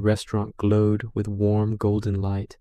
restaurant glowed with warm golden light,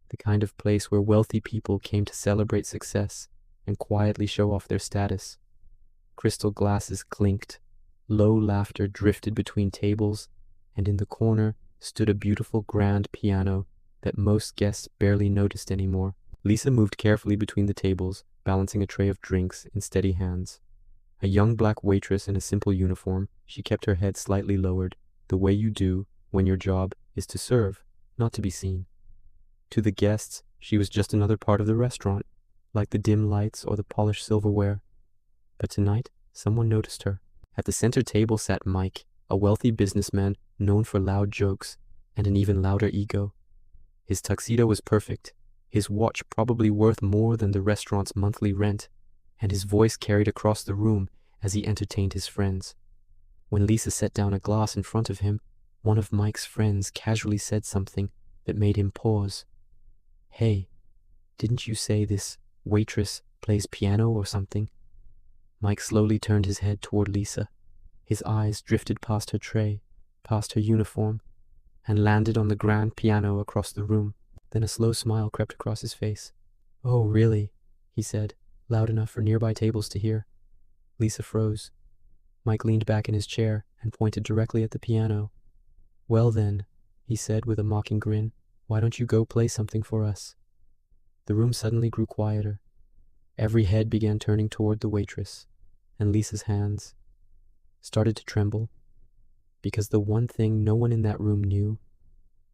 the kind of place where wealthy people came to celebrate success and quietly show off their status. Crystal glasses clinked, low laughter drifted between tables, and in the corner stood a beautiful grand piano that most guests barely noticed anymore. Lisa moved carefully between the tables, balancing a tray of drinks in steady hands. A young black waitress in a simple uniform, she kept her head slightly lowered, the way you do when your job is to serve, not to be seen. To the guests, she was just another part of the restaurant, like the dim lights or the polished silverware. But tonight, someone noticed her. At the center table sat Mike, a wealthy businessman known for loud jokes and an even louder ego. His tuxedo was perfect, his watch probably worth more than the restaurant's monthly rent, and his voice carried across the room as he entertained his friends. When Lisa set down a glass in front of him, one of Mike's friends casually said something that made him pause. "Hey, didn't you say this waitress plays piano or something?" Mike slowly turned his head toward Lisa. His eyes drifted past her tray, past her uniform, and landed on the grand piano across the room. Then a slow smile crept across his face. "Oh, really?" he said, loud enough for nearby tables to hear. Lisa froze. Mike leaned back in his chair and pointed directly at the piano. "Well then," he said with a mocking grin, "why don't you go play something for us?" The room suddenly grew quieter. Every head began turning toward the waitress, and Lisa's hands started to tremble, because the one thing no one in that room knew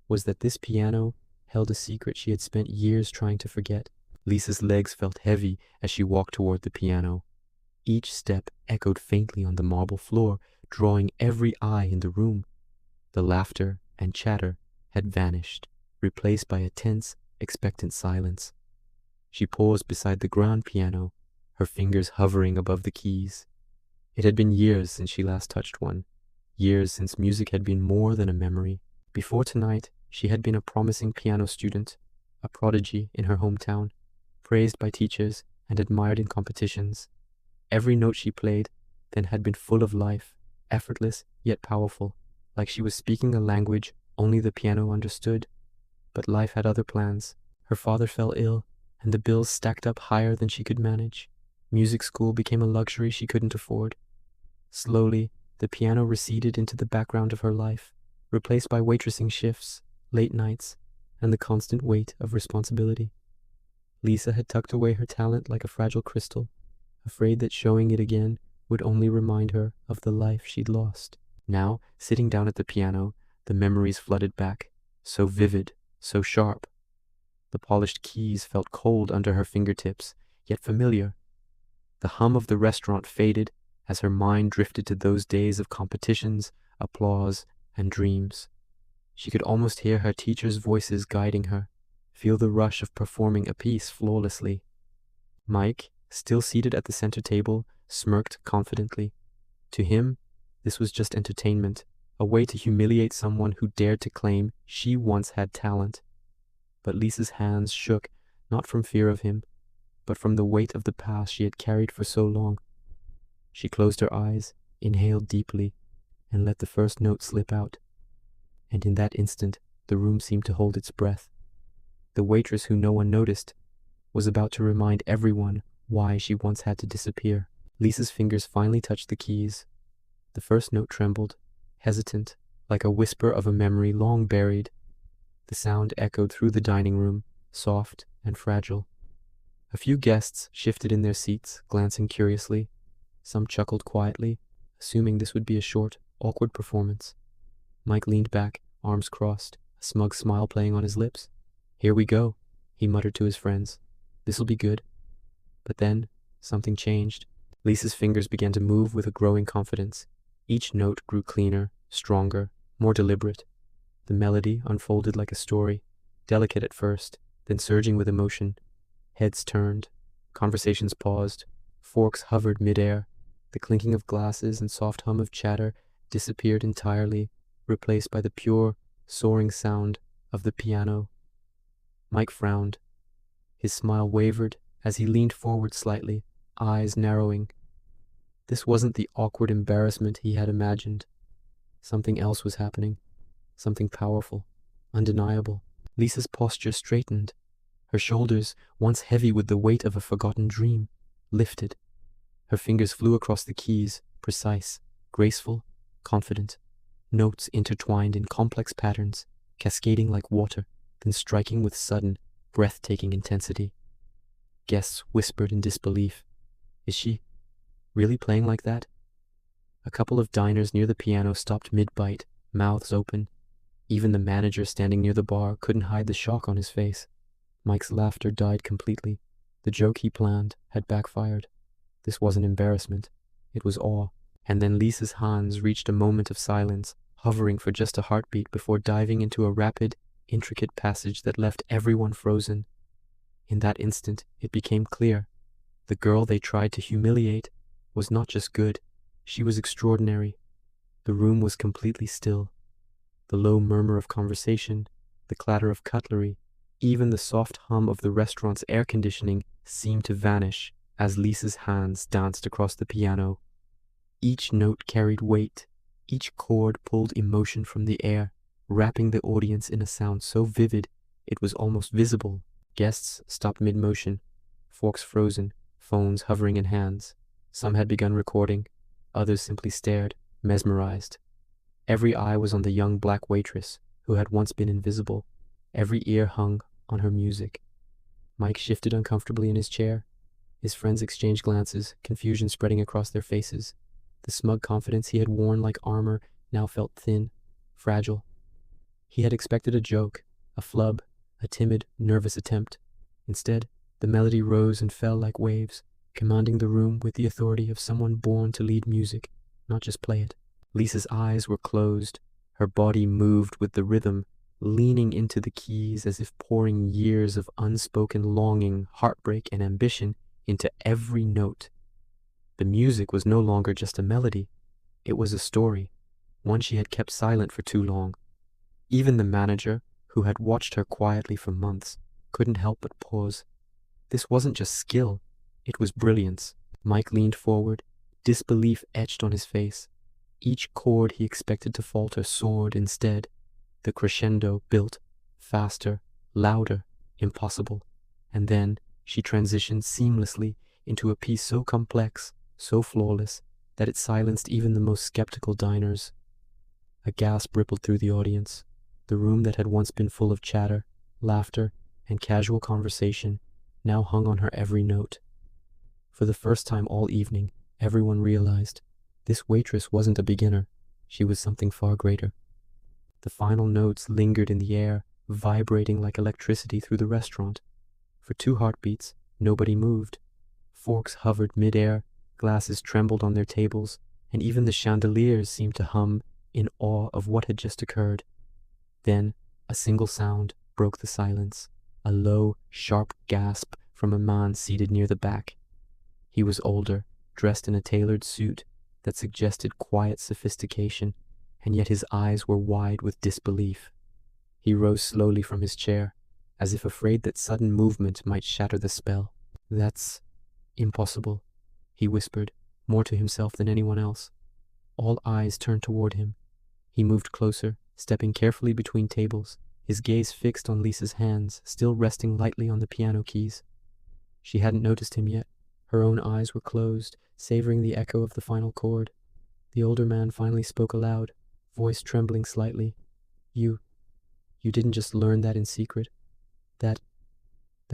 was that this piano held a secret she had spent years trying to forget. Lisa's legs felt heavy as she walked toward the piano. Each step echoed faintly on the marble floor, drawing every eye in the room. The laughter and chatter had vanished, replaced by a tense, expectant silence. She paused beside the grand piano, her fingers hovering above the keys. It had been years since she last touched one, years since music had been more than a memory. Before tonight, she had been a promising piano student, a prodigy in her hometown, praised by teachers and admired in competitions. Every note she played then had been full of life, effortless yet powerful, like she was speaking a language only the piano understood. But life had other plans. Her father fell ill, and the bills stacked up higher than she could manage. Music school became a luxury she couldn't afford. Slowly, the piano receded into the background of her life, replaced by waitressing shifts, late nights, and the constant weight of responsibility. Lisa had tucked away her talent like a fragile crystal, afraid that showing it again would only remind her of the life she'd lost. Now, sitting down at the piano, the memories flooded back, so vivid, so sharp. The polished keys felt cold under her fingertips, yet familiar. The hum of the restaurant faded as her mind drifted to those days of competitions, applause, and dreams. She could almost hear her teachers' voices guiding her, feel the rush of performing a piece flawlessly. Mike, still seated at the center table, smirked confidently. To him, this was just entertainment, a way to humiliate someone who dared to claim she once had talent. But Lisa's hands shook, not from fear of him, but from the weight of the past she had carried for so long. She closed her eyes, inhaled deeply, and let the first note slip out. And in that instant, the room seemed to hold its breath. The waitress who no one noticed was about to remind everyone why she once had to disappear. Lisa's fingers finally touched the keys. The first note trembled, hesitant, like a whisper of a memory long buried. The sound echoed through the dining room, soft and fragile. A few guests shifted in their seats, glancing curiously. Some chuckled quietly, assuming this would be a short, awkward performance. Mike leaned back, arms crossed, a smug smile playing on his lips. "Here we go," he muttered to his friends. "This'll be good." But then, something changed. Lisa's fingers began to move with a growing confidence. Each note grew cleaner, stronger, more deliberate. The melody unfolded like a story, delicate at first, then surging with emotion. Heads turned, conversations paused, forks hovered midair. The clinking of glasses and soft hum of chatter disappeared entirely, replaced by the pure, soaring sound of the piano. Mike frowned. His smile wavered as he leaned forward slightly, eyes narrowing. This wasn't the awkward embarrassment he had imagined. Something else was happening. something powerful, undeniable. Lisa's posture straightened. Her shoulders, once heavy with the weight of a forgotten dream, lifted. Her fingers flew across the keys, precise, graceful, confident. Notes intertwined in complex patterns, cascading like water, then striking with sudden, breathtaking intensity. Guests whispered in disbelief. Is she really playing like that? A couple of diners near the piano stopped mid-bite, mouths open. Even the manager standing near the bar couldn't hide the shock on his face. Mike's laughter died completely. The joke he planned had backfired. This wasn't embarrassment. It was awe. And then Lisa's hands reached a moment of silence, hovering for just a heartbeat before diving into a rapid, intricate passage that left everyone frozen. In that instant, it became clear. The girl they tried to humiliate was not just good, she was extraordinary. The room was completely still. The low murmur of conversation, the clatter of cutlery, even the soft hum of the restaurant's air conditioning seemed to vanish as Lisa's hands danced across the piano. Each note carried weight, each chord pulled emotion from the air, wrapping the audience in a sound so vivid it was almost visible. Guests stopped mid-motion, forks frozen, phones hovering in hands. Some had begun recording, others simply stared, mesmerized. Every eye was on the young black waitress, who had once been invisible. Every ear hung on her music. Mike shifted uncomfortably in his chair. His friends exchanged glances, confusion spreading across their faces. The smug confidence he had worn like armor now felt thin, fragile. He had expected a joke, a flub, a timid, nervous attempt. Instead, the melody rose and fell like waves, commanding the room with the authority of someone born to lead music, not just play it. Lisa's eyes were closed. Her body moved with the rhythm, leaning into the keys as if pouring years of unspoken longing, heartbreak, and ambition into every note. The music was no longer just a melody. It was a story, one she had kept silent for too long. Even the manager, who had watched her quietly for months, couldn't help but pause. This wasn't just skill, it was brilliance. Mike leaned forward, disbelief etched on his face. Each chord he expected to falter soared instead. The crescendo built, faster, louder, impossible. And then she transitioned seamlessly into a piece so complex, so flawless, that it silenced even the most skeptical diners. A gasp rippled through the audience. The room that had once been full of chatter, laughter, and casual conversation now hung on her every note. For the first time all evening, everyone realized this waitress wasn't a beginner. She was something far greater. The final notes lingered in the air, vibrating like electricity through the restaurant. For 2 heartbeats, nobody moved. Forks hovered mid-air, glasses trembled on their tables, and even the chandeliers seemed to hum in awe of what had just occurred. Then, a single sound broke the silence, a low, sharp gasp from a man seated near the back. He was older, dressed in a tailored suit that suggested quiet sophistication, and yet his eyes were wide with disbelief. He rose slowly from his chair, as if afraid that sudden movement might shatter the spell. "That's impossible," he whispered, more to himself than anyone else. All eyes turned toward him. He moved closer, stepping carefully between tables, his gaze fixed on Lisa's hands, still resting lightly on the piano keys. She hadn't noticed him yet. Her own eyes were closed, savoring the echo of the final chord. The older man finally spoke aloud, voice trembling slightly. You didn't just learn that in secret. That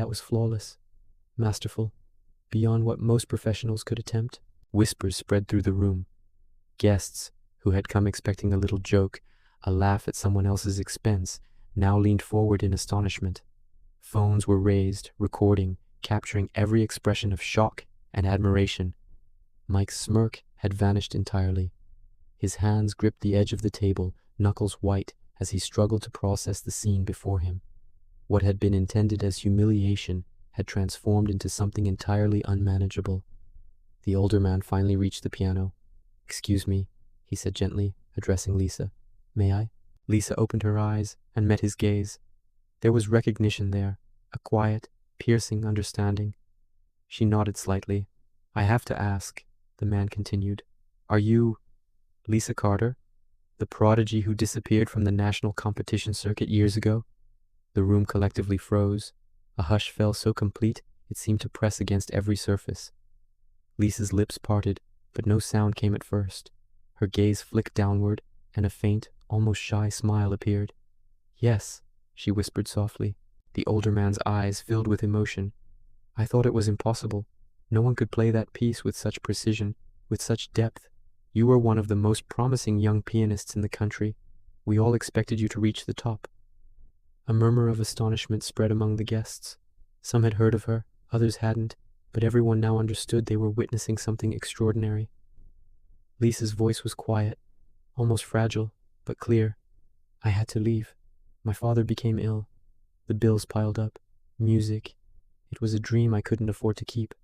was flawless, masterful, beyond what most professionals could attempt." Whispers spread through the room. Guests, who had come expecting a little joke, a laugh at someone else's expense, now leaned forward in astonishment. Phones were raised, recording, capturing every expression of shock and admiration. Mike's smirk had vanished entirely. His hands gripped the edge of the table, knuckles white, as he struggled to process the scene before him. What had been intended as humiliation had transformed into something entirely unmanageable. The older man finally reached the piano. "Excuse me," he said gently, addressing Lisa. "May I?" Lisa opened her eyes and met his gaze. There was recognition there, a quiet, piercing understanding. She nodded slightly. "I have to ask," the man continued, "are you Lisa Carter?" The prodigy who disappeared from the national competition circuit years ago? The room collectively froze. A hush fell so complete it seemed to press against every surface. Lisa's lips parted, but no sound came at first. Her gaze flicked downward, and a faint, almost shy smile appeared. "Yes," she whispered softly. The older man's eyes filled with emotion. "I thought it was impossible. No one could play that piece with such precision, with such depth. You were one of the most promising young pianists in the country. We all expected you to reach the top." A murmur of astonishment spread among the guests. Some had heard of her, others hadn't, but everyone now understood they were witnessing something extraordinary. Lisa's voice was quiet, almost fragile, but clear. "I had to leave. My father became ill. The bills piled up. Music. It was a dream I couldn't afford to keep.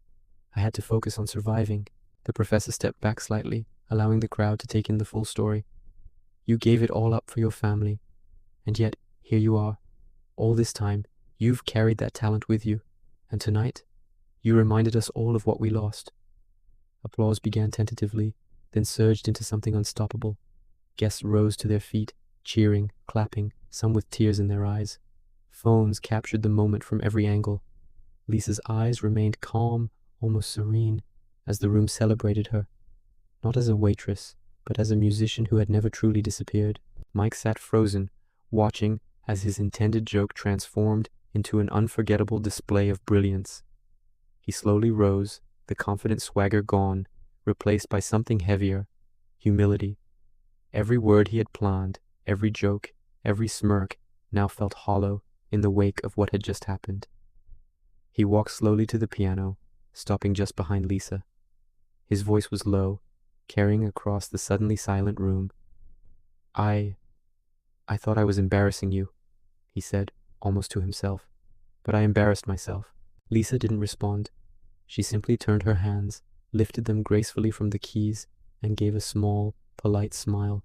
I had to focus on surviving." The professor stepped back slightly, allowing the crowd to take in the full story. "You gave it all up for your family. And yet, here you are. All this time, you've carried that talent with you. And tonight, you reminded us all of what we lost." Applause began tentatively, then surged into something unstoppable. Guests rose to their feet, cheering, clapping, some with tears in their eyes. Phones captured the moment from every angle. Lisa's eyes remained calm, almost serene, as the room celebrated her. Not as a waitress, but as a musician who had never truly disappeared. Mike sat frozen, watching as his intended joke transformed into an unforgettable display of brilliance. He slowly rose, the confident swagger gone, replaced by something heavier, humility. Every word he had planned, every joke, every smirk, now felt hollow in the wake of what had just happened. He walked slowly to the piano, stopping just behind Lisa. His voice was low, carrying across the suddenly silent room. I thought I was embarrassing you," he said, almost to himself. "But I embarrassed myself." Lisa didn't respond. She simply turned her hands, lifted them gracefully from the keys, and gave a small, polite smile.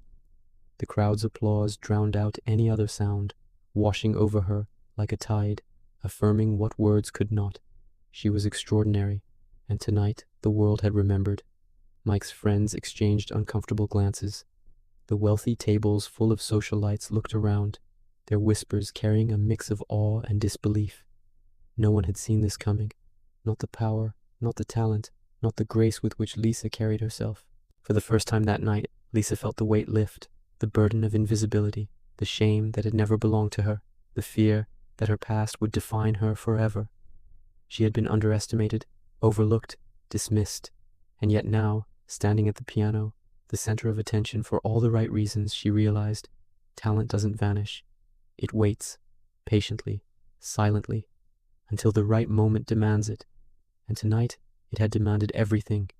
The crowd's applause drowned out any other sound, washing over her like a tide, affirming what words could not. She was extraordinary, and tonight the world had remembered. Mike's friends exchanged uncomfortable glances. The wealthy tables full of socialites looked around, their whispers carrying a mix of awe and disbelief. No one had seen this coming. Not the power, not the talent, not the grace with which Lisa carried herself. For the first time that night, Lisa felt the weight lift, the burden of invisibility, the shame that had never belonged to her, the fear that her past would define her forever. She had been underestimated, overlooked, dismissed, and yet now, standing at the piano, the center of attention for all the right reasons, she realized, talent doesn't vanish. It waits, patiently, silently, until the right moment demands it. And tonight, it had demanded everything.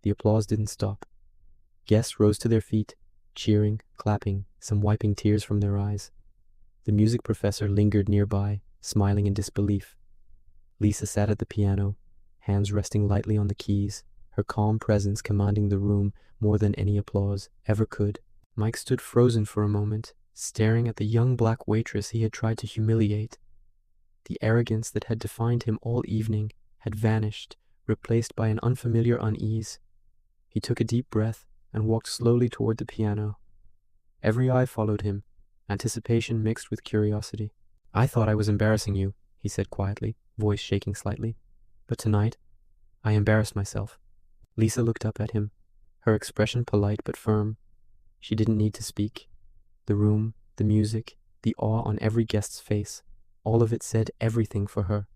The applause didn't stop. Guests rose to their feet, cheering, clapping, some wiping tears from their eyes. The music professor lingered nearby, smiling in disbelief. Lisa sat at the piano, hands resting lightly on the keys, her calm presence commanding the room more than any applause ever could. Mike stood frozen for a moment, staring at the young black waitress he had tried to humiliate. The arrogance that had defined him all evening had vanished, replaced by an unfamiliar unease. He took a deep breath and walked slowly toward the piano. Every eye followed him, anticipation mixed with curiosity. "I thought I was embarrassing you," he said quietly, voice shaking slightly. "But tonight, I embarrassed myself." Lisa looked up at him, her expression polite but firm. She didn't need to speak. The room, the music, the awe on every guest's face, all of it said everything for her.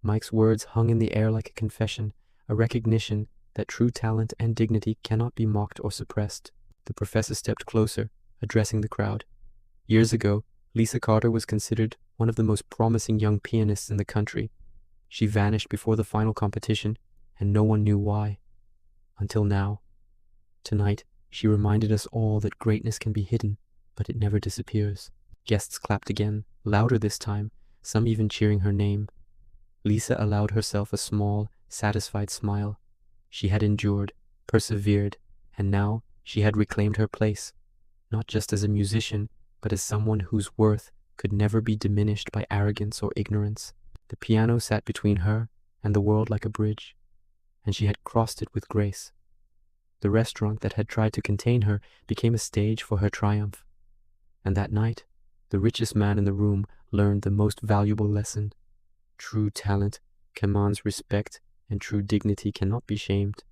Mike's words hung in the air like a confession, a recognition that true talent and dignity cannot be mocked or suppressed. The professor stepped closer, addressing the crowd. Years ago, Lisa Carter was considered one of the most promising young pianists in the country. She vanished before the final competition, and no one knew why. Until now. Tonight, she reminded us all that greatness can be hidden, but it never disappears. Guests clapped again, louder this time, some even cheering her name. Lisa allowed herself a small, satisfied smile. She had endured, persevered, and now she had reclaimed her place, not just as a musician, but as someone whose worth could never be diminished by arrogance or ignorance. The piano sat between her and the world like a bridge, and she had crossed it with grace. The restaurant that had tried to contain her became a stage for her triumph. And that night, the richest man in the room learned the most valuable lesson. True talent commands respect, and true dignity cannot be shamed.